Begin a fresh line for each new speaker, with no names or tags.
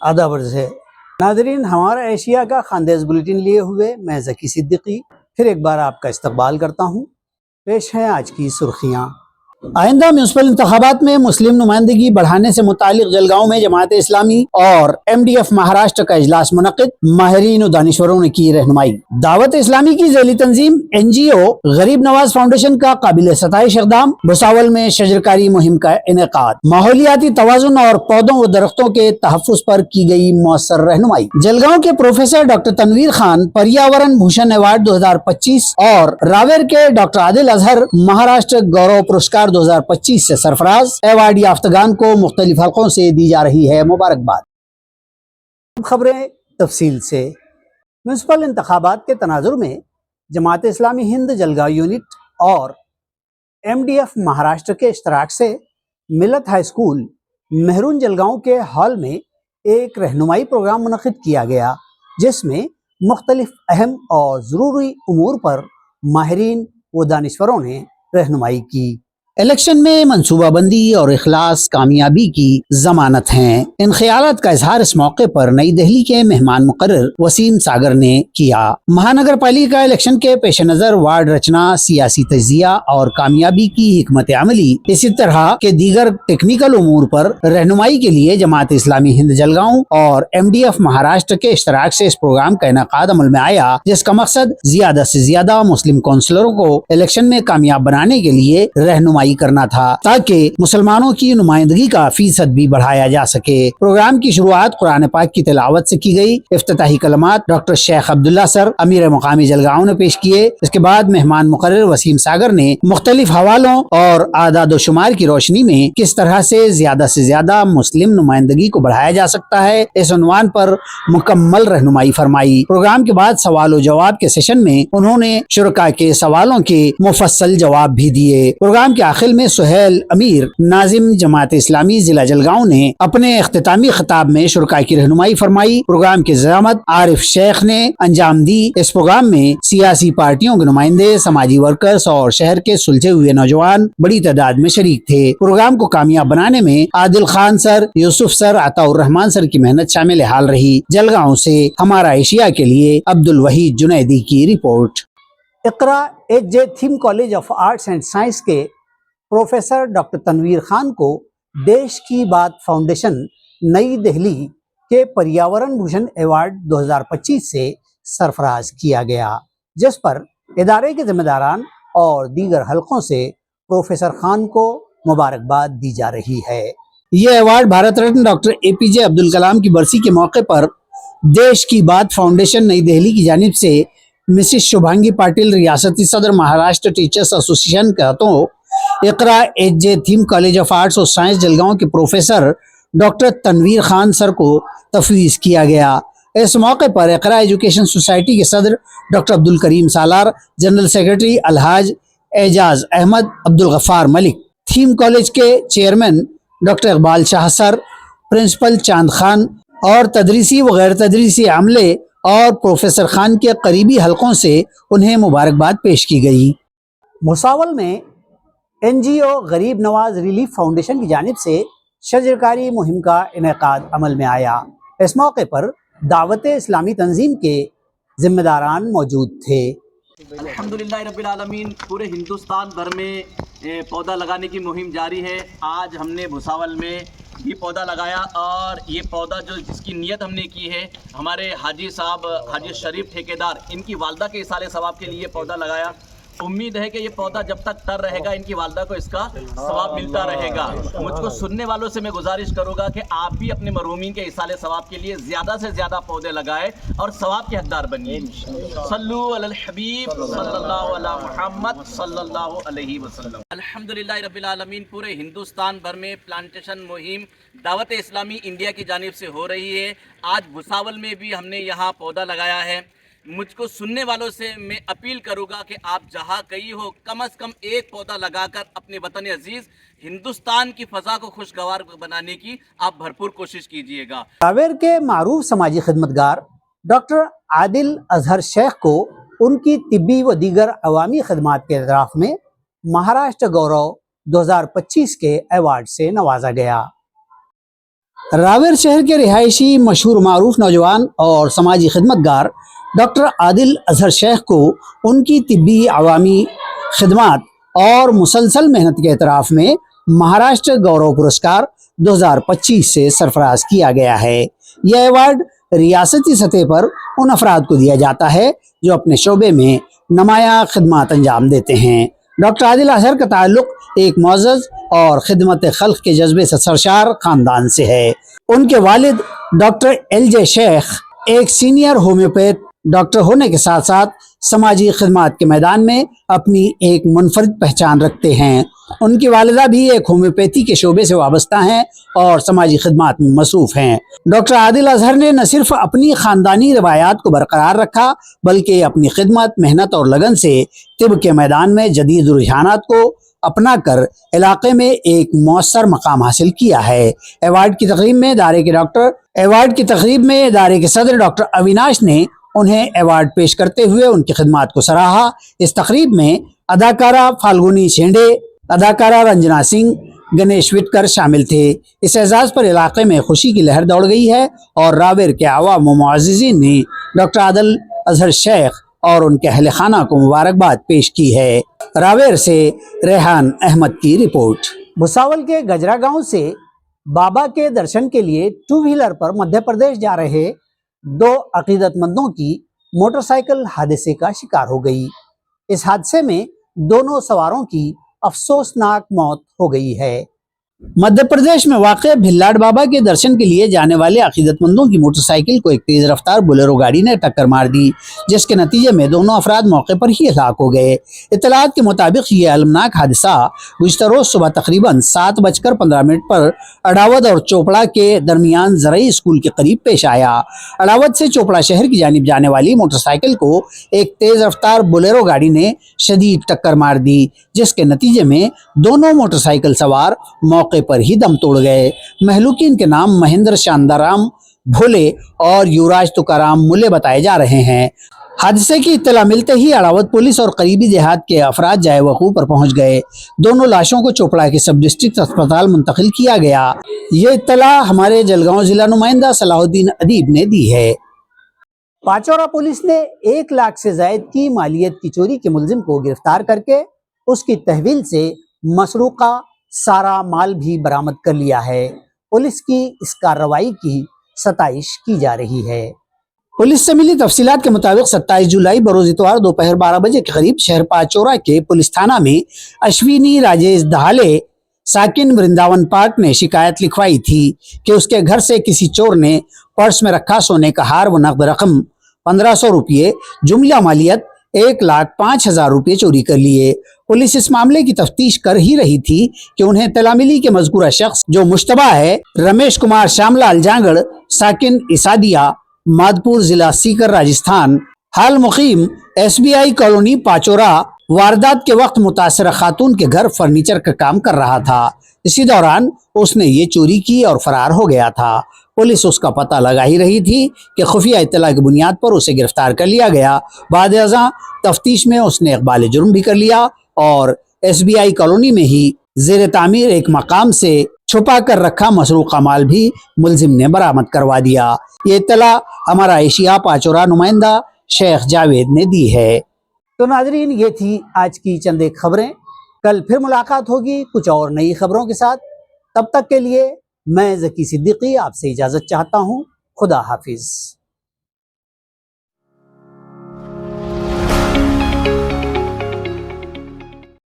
آداب عرض ہے ناظرین، ہمارا ایشیا کا خاندیز بلیٹن لیے ہوئے میں ذکی صدیقی پھر ایک بار آپ کا استقبال کرتا ہوں۔ پیش ہیں آج کی سرخیاں۔ آئندہ میونسپل انتخابات میں مسلم نمائندگی بڑھانے سے متعلق جلگاؤں میں جماعت اسلامی اور ایم ڈی ایف مہاراشٹر کا اجلاس منعقد، ماہرین و دانشوروں نے کی رہنمائی۔ دعوت اسلامی کی ذیلی تنظیم این جی او غریب نواز فاؤنڈیشن کا قابل ستائش اقدام، بھساول میں شجرکاری مہم کا انعقاد، ماحولیاتی توازن اور پودوں و درختوں کے تحفظ پر کی گئی مؤثر رہنمائی۔ جلگاؤں کے پروفیسر ڈاکٹر تنویر خان پریاورن بھوشن ایوارڈ 2025 اور راویر کے ڈاکٹر عادل اظہر مہاراشٹر گورو پرسکار 2025 سے سرفراز، ایوارڈ یافتگان کو مختلف حلقوں سے دی جا رہی ہے مبارکباد۔ خبریں تفصیل سے۔ میونسپل انتخابات کے تناظر میں جماعت اسلامی ہند جلگاؤں یونٹ اور ایم ڈی ایف مہاراشٹر کے اشتراک سے ملت ہائی اسکول مہرون جلگاؤں کے ہال میں ایک رہنمائی پروگرام منعقد کیا گیا، جس میں مختلف اہم اور ضروری امور پر ماہرین و دانشوروں نے رہنمائی کی۔ الیکشن میں منصوبہ بندی اور اخلاص کامیابی کی ضمانت ہیں، ان خیالات کا اظہار اس موقع پر نئی دہلی کے مہمان مقرر وسیم ساگر نے کیا۔ مہانگر پالیکا الیکشن کے پیش نظر وارڈ رچنا، سیاسی تجزیہ اور کامیابی کی حکمت عملی، اسی طرح کے دیگر ٹیکنیکل امور پر رہنمائی کے لیے جماعت اسلامی ہند جلگاؤں اور ایم ڈی ایف مہاراشٹر کے اشتراک سے اس پروگرام کا انعقاد عمل میں آیا، جس کا مقصد زیادہ سے زیادہ مسلم کونسلروں کو الیکشن میں کامیاب بنانے کے لیے رہنمائی کرنا تھا، تاکہ مسلمانوں کی نمائندگی کا فیصد بھی بڑھایا جا سکے۔ پروگرام کی شروعات قرآن پاک کی تلاوت سے کی گئی۔ افتتاحی کلمات ڈاکٹر شیخ عبداللہ سر امیر مقامی جلگاؤں نے پیش کیے۔ اس کے بعد مہمان مقرر وسیم ساگر نے مختلف حوالوں اور اعداد و شمار کی روشنی میں کس طرح سے زیادہ مسلم نمائندگی کو بڑھایا جا سکتا ہے، اس عنوان پر مکمل رہنمائی فرمائی۔ پروگرام کے بعد سوال و جواب کے سیشن میں انہوں نے شرکاء کے سوالوں کے مفصل جواب بھی دیے۔ پروگرام کے آخر میں سہیل امیر ناظم جماعت اسلامی ضلع جلگاؤں نے اپنے اختتامی خطاب میں شرکاء کی رہنمائی فرمائی۔ پروگرام کی ضمانت عارف شیخ نے انجام دی۔ اس پروگرام میں سیاسی پارٹیوں کے نمائندے، سماجی ورکرز اور شہر کے سلجھے ہوئے نوجوان بڑی تعداد میں شریک تھے۔ پروگرام کو کامیاب بنانے میں عادل خان سر، یوسف سر، عطا الرحمان سر کی محنت شامل حال رہی۔ جلگاؤں سے ہمارا ایشیا کے لیے عبد الوحید جنیدی کی report. Iqra H J Thim college of arts and science کے پروفیسر ڈاکٹر تنویر خان کو دیش کی بات فاؤنڈیشن نئی دہلی کے پریاورن بھوشن ایوارڈ 2025 سے سرفراز کیا گیا، جس پر ادارے کے ذمہ داران اور دیگر حلقوں سے پروفیسر خان کو مبارکباد دی جا رہی ہے۔ یہ award Bharat Ratna doctor A P J Abdul Kalam کی برسی کے موقع پر دیش کی بات فاؤنڈیشن نئی دہلی کی جانب سے مسز شبھانگی پاٹل، ریاستی صدر مہاراشٹر ٹیچرز ایسوسی ایشن کے ہاتھوں Iqra H J Thim college of arts اور سائنس جلگاؤں کے professor doctor Tanveer Khan sir کو تفویض کیا گیا۔ اس موقع پر اقرا ایجوکیشن سوسائٹی کے صدر ڈاکٹر عبدالکریم سالار، جنرل سیکرٹری الحاج اعجاز احمد، عبدالغفار ملک، تھیم کالج کے چیئرمین ڈاکٹر اقبال شاہ سر، پرنسپل چاند خان اور تدریسی و غیر تدریسی عملے اور پروفیسر خان کے قریبی حلقوں سے انہیں مبارکباد پیش کی گئی۔ بھساول میں این جی او غریب نواز ریلیف فاؤنڈیشن کی جانب سے شجرکاری مہم کا انعقاد عمل میں آیا۔ اس موقع پر دعوت اسلامی تنظیم کے ذمہ داران موجود تھے۔
الحمدللہ رب العالمین، پورے ہندوستان بھر میں پودا لگانے کی مہم جاری ہے۔ آج ہم نے بھساول میں بھی پودا لگایا، اور یہ پودا جس کی نیت ہم نے کی ہے، ہمارے حاجی صاحب حاجی شریف ٹھیکیدار، ان کی والدہ کے اصالے ثواب کے لیے پودا لگایا۔ امید ہے کہ یہ پودا جب تک تر رہے گا ان کی والدہ کو اس کا ثواب ملتا رہے گا۔ مجھ کو سننے والوں سے میں گزارش کروں گا کہ آپ بھی اپنے مرحومین کے اصالے ثواب کے لیے زیادہ سے زیادہ پودے لگائیں اور ثواب کے حقدار بنیے۔ صلو علی الحبیب صلی اللہ علی محمد صلی اللہ علیہ وسلم۔ الحمدللہ رب العالمین، پورے ہندوستان بھر میں پلانٹیشن مہم دعوت اسلامی انڈیا کی جانب سے ہو رہی ہے۔ آج بھساول میں بھی ہم نے یہاں پودا لگایا ہے۔ مجھ کو سننے والوں سے میں اپیل کروں گا کہ آپ جہاں کہیں ہو، کم از کم ایک پودا لگا کر اپنے وطن عزیز ہندوستان کی فضا کو خوشگوار بنانے کی آپ بھرپور کوشش کیجیے گا۔
راویر کے معروف سماجی خدمتگار ڈاکٹر عادل اظہر شیخ کو ان کی طبی و دیگر عوامی خدمات کے اعتراف میں مہاراشٹر گورو 2025 کے ایوارڈ سے نوازا گیا۔ راور شہر کے رہائشی مشہور معروف نوجوان اور سماجی خدمتگار ڈاکٹر عادل اظہر شیخ کو ان کی طبی عوامی خدمات اور مسلسل محنت کے اعتراف میں مہاراشٹر گورو پرسکار 2025 سے سرفراز کیا گیا ہے۔ یہ ایوارڈ ریاستی سطح پر ان افراد کو دیا جاتا ہے جو اپنے شعبے میں نمایاں خدمات انجام دیتے ہیں۔ ڈاکٹر عادل اظہر کا تعلق ایک معزز اور خدمت خلق کے جذبے سے سرشار خاندان سے ہے۔ ان کے والد ڈاکٹر ایل جے شیخ ایک سینئر ہومیوپیتھ ڈاکٹر ہونے کے ساتھ ساتھ سماجی خدمات کے میدان میں اپنی ایک منفرد پہچان رکھتے ہیں۔ ان کی والدہ بھی ایک ہومیوپیتھی کے شعبے سے وابستہ ہیں اور سماجی خدمات میں مصروف ہیں۔ ڈاکٹر عادل اظہر نے نہ صرف اپنی خاندانی روایات کو برقرار رکھا بلکہ اپنی خدمت، محنت اور لگن سے طب کے میدان میں جدید رجحانات کو اپنا کر علاقے میں ایک مؤثر مقام حاصل کیا ہے۔ ایوارڈ کی تقریب میں ادارے کے صدر ڈاکٹر اویناش نے انہیں ایوارڈ پیش کرتے ہوئے ان کی خدمات کو سراہا۔ اس تقریب میں اداکارہ فالگونی شینڈے، اداکارہ رنجنا سنگھ، گنیش وٹکر شامل تھے۔ اس اعزاز پر علاقے میں خوشی کی لہر دوڑ گئی ہے اور راور کے عوام و معززین نے ڈاکٹر عادل اظہر شیخ اور ان کے اہل خانہ کو مبارکباد پیش کی ہے۔ راور سے ریحان احمد کی رپورٹ۔ بھساول کے گجرا گاؤں سے بابا کے درشن کے لیے 2 ویلر پر مدھیہ پردیش جا رہے 2 عقیدت مندوں کی موٹر سائیکل حادثے کا شکار ہو گئی۔ اس حادثے میں دونوں سواروں کی افسوسناک موت ہو گئی ہے۔ مدھیہ پردیش میں واقع بھلاڈ بابا کے درشن کے لیے جانے والے عقیدت مندوں کی موٹر سائیکل کو ایک تیز رفتار بولیرو گاڑی نے ٹکر مار دی، جس کے نتیجے میں دونوں افراد موقع پر ہی ہلاک ہو گئے۔ اطلاعات کے مطابق یہ المناک حادثہ گزشتہ روز صبح تقریباً 7:15 پر اڑاود اور چوپڑا کے درمیان زرعی اسکول کے قریب پیش آیا۔ اڑاود سے چوپڑا شہر کی جانب جانے والی موٹر سائیکل کو ایک تیز رفتار بولیرو گاڑی نے شدید ٹکر مار دی، جس کے نتیجے میں دونوں موٹر سائیکل سوار موقع پر ہی دم توڑ گئے۔ مہلوکین کے نام مہندر شاندارام بھولے اور یوراج تکارام ملے بتائے جا رہے ہیں۔ حادثے کی اطلاع ملتے ہی اڑاود پولیس اور قریبی دیہات کے افراد جائے وقوع پر پہنچ گئے۔ دونوں لاشوں کو چوپڑا کے سب ڈسٹرکٹ اسپتال منتقل کیا گیا۔ یہ اطلاع ہمارے جلگاؤں ضلع نمائندہ صلاح الدین ادیب نے دی ہے۔ پاچورا پولیس نے 1 لاکھ سے زائد کی مالیت کی چوری کے ملزم کو گرفتار کر کے اس کی تحویل سے مسروقہ سارا مال بھی برآمد کر لیا ہے۔ پولیس کی اس کارروائی کی ستائش کی جا رہی ہے۔ پولیس سے ملی تفصیلات کے مطابق 27 جولائی بروز اتوار دوپہر 12 بجے کے قریب شہر پاچورا کے پولیس تھانہ میں اشوینی راجیش دہالے ساکن ورنداون پارک نے شکایت لکھوائی تھی کہ اس کے گھر سے کسی چور نے پرس میں رکھا سونے کا ہار و نقد رقم 1500 روپے جملہ مالیت 1,05,000 روپے چوری کر لیے۔ پولیس اس معاملے کی تفتیش کر ہی رہی تھی کہ انہیں اطلاع ملی کہ مذکورہ شخص جو مشتبہ ہے رمیش کمار شام لال جانگڑ ساکن اسادیہ مادپور ضلع سیکر راجستھان، حال مقیم SBI کالونی پاچورا، واردات کے وقت متاثرہ خاتون کے گھر فرنیچر کا کام کر رہا تھا۔ اسی دوران اس نے یہ چوری کی اور فرار ہو گیا تھا۔ پولیس اس کا پتہ لگا ہی رہی تھی کہ خفیہ اطلاع کی بنیاد پر اسے گرفتار کر لیا گیا۔ بعد ازاں تفتیش میں اس نے اقبال جرم بھی کر لیا اور SBI کالونی میں ہی زیر تعمیر ایک مقام سے چھپا کر رکھا مسروقہ مال بھی ملزم نے برآمد کروا دیا۔ یہ اطلاع ہمارا ایشیا پاچورا نمائندہ شیخ جاوید نے دی ہے۔ تو ناظرین، یہ تھی آج کی چند ایک خبریں۔ کل پھر ملاقات ہوگی کچھ اور نئی خبروں کے ساتھ۔ تب تک کے لیے میں ذکی صدیقی آپ سے اجازت چاہتا ہوں۔ خدا حافظ۔